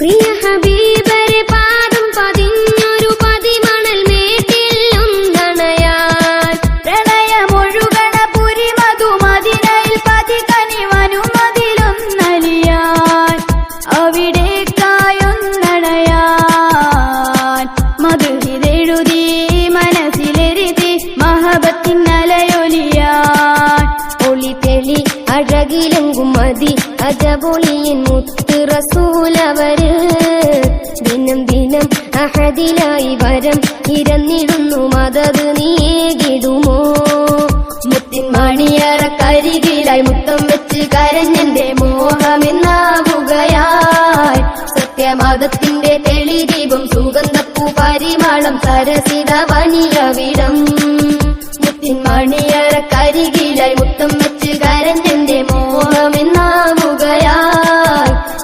പ്രിയ ഹബീബരെ പാദം പതിഞ്ഞൊരു പതിമണൽ മേട്ടില്ലൊന്നണയാൻ പ്രണയമൊഴുകണ പുരി മധുമദിനയിൽ പതികനിവനുമതിലൊന്നലിയാൻ അവിടേക്കായൊന്നണയാൻ മധുഹിതെഴുതി മനസ്സിലെരുതി മഹബത്തിനലയൊലിയാൻ ഒളി തെളി അഴകിലെങ്കും മതി അജബൊളിയൻ മുത്ത് റസൂലവര് ദിനം ദിനം അഹദിലായി വരം ഇരന്നിടുന്നു മദത് നീകിടുമോ മുത്തിൻ മണിയറക്കരികിലായി മുത്തം വെച്ച് കരഞ്ഞെന്റെ മോഹമെന്നാവുകയായി സത്യമതത്തിന്റെ തെളിദീപം സുഗന്ധപ്പൂ പരിമളം സരസിത വനിയവിടം മുത്തിൻ മണിയറക്കരികിലായി മുത്തം വെച്ച് കരഞ്ഞെന്റെ മോഹമെന്നാവുകയായി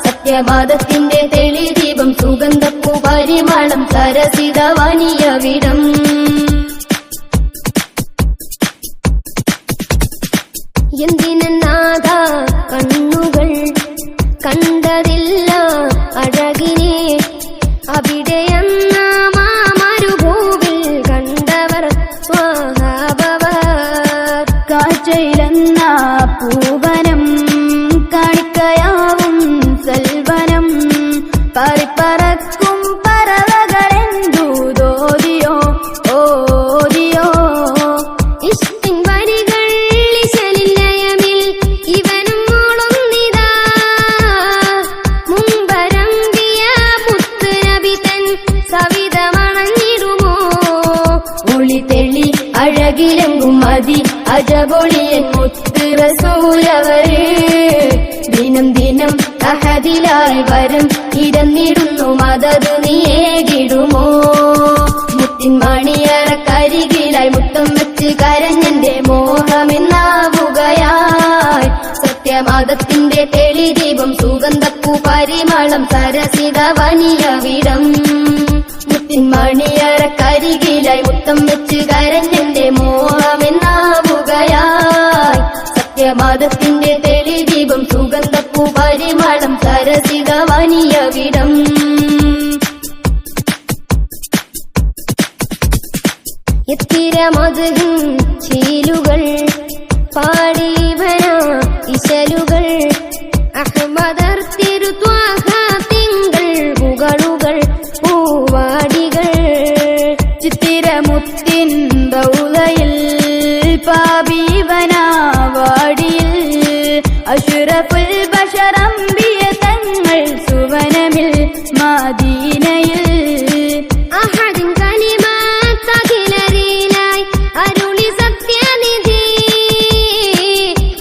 സത്യമതത്തിന്റെ തെളിദീപം സുഗന്ധപ്പൂ പരിമളം സരസിത വനിയവിടം എന്തിനാഥ കണ്ണുകൾ കണ്ടതില്ല അഴകിനെ അവിടെയെന്ന മാമരുഭൂവിൽ കണ്ടവർ സ്വഹാബവർ കാഴ്ചയിലെന്ന പൂവനം കാണിക്കയാവും സൽവനം പരിപ്പറക്കും പറവകളെന്തു തോതിയോ ഓതിയോ ഇഷ്ടിൻ വരികൾ ഇശലില്ലയമിൽ ഇവനും മോളൊന്നിതാ മുമ്പരമ്പിയ മുത്ത് നബി തൻ സവിതമണഞ്ഞിടുമോ ഒളി തെളി അഴകിലെങ്കും മതി അജബൊളിയൻ മുത്ത് റസൂലവര് ദിനം ദിനം അഹദിലായി വരം ഇരന്നിടുന്നു മദത് നീകിടുമോ മുത്തിൻ മണിയറക്കരികിലായി മുത്തം വെച്ച് കരഞ്ഞെന്റെ മോഹമെന്നാവുകയായി സത്യമതത്തിന്റെ തെളിദീപം സുഗന്ധപ്പൂ പരിമളം സരസിത വനിയവിടം മുത്തിൻ മണിയറക്കരികിലായി മുത്തം വെച്ച് കരഞ്ഞെന്റെ മോഹമെന്നാവുകയായി സത്യമതത്തിന്റെ തെളിദീപം സുഗന്ധപ്പൂ പരിമളം സരസിത വനിയവിടം എത്തിര മധുഹിൻ ചീലുകൾ പാടിവന ഇശലുകൾ അഹ്മദർ തിരുത്വാഹ തിങ്കൾ പുകളുകൾ പൂവാടികൾ ചിത്തിരമുത്തിൻ റൗളയിൽ പാപീവനാവാടിയിൽ അഷ്റഫുൽ ബശറംബിയ തങ്ങൾ സുവനമിൽ മദീനയിൽ അഹദിൻ കലിമാത്തഖിലരീലായി അരുളി സത്യനിധി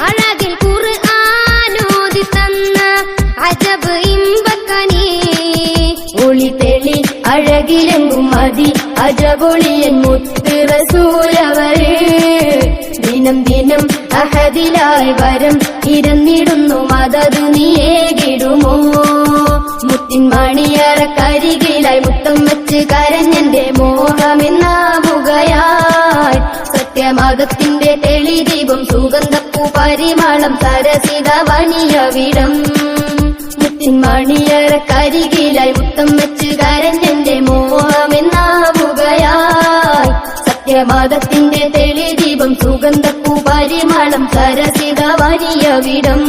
അഴകിൽ ഖുർആനോദി തന്ന അജബ് ഇമ്പക്കനി ഒളി തെളി അഴകിലെങ്കും മതി അജബൊളിയൻ മുത്ത് റസൂലവര് ദിനം ദിനം അഹദിലായി വരം ഇരന്നിടുന്നു മദത് നീകിടുമോ മുത്തിൻ മണിയറക്കരികിലായി മുത്തം വെച്ച് കരഞ്ഞെന്റെ മോഹമെന്നാവുകയായി സത്യമതത്തിന്റെ തെളിദീപം സുഗന്ധപ്പൂ പരിമളം സരസിത വനിയവിടം മുത്തിൻ മണിയറക്കരികിലായി മുത്തം വെച്ച് കരഞ്ഞെന്റെ മോഹമെന്നാവുകയായി സത്യമതത്തിന്റെ തെളിദീപം സുഗന്ധപ്പൂ പരിമളം സരസിത വനിയവിടം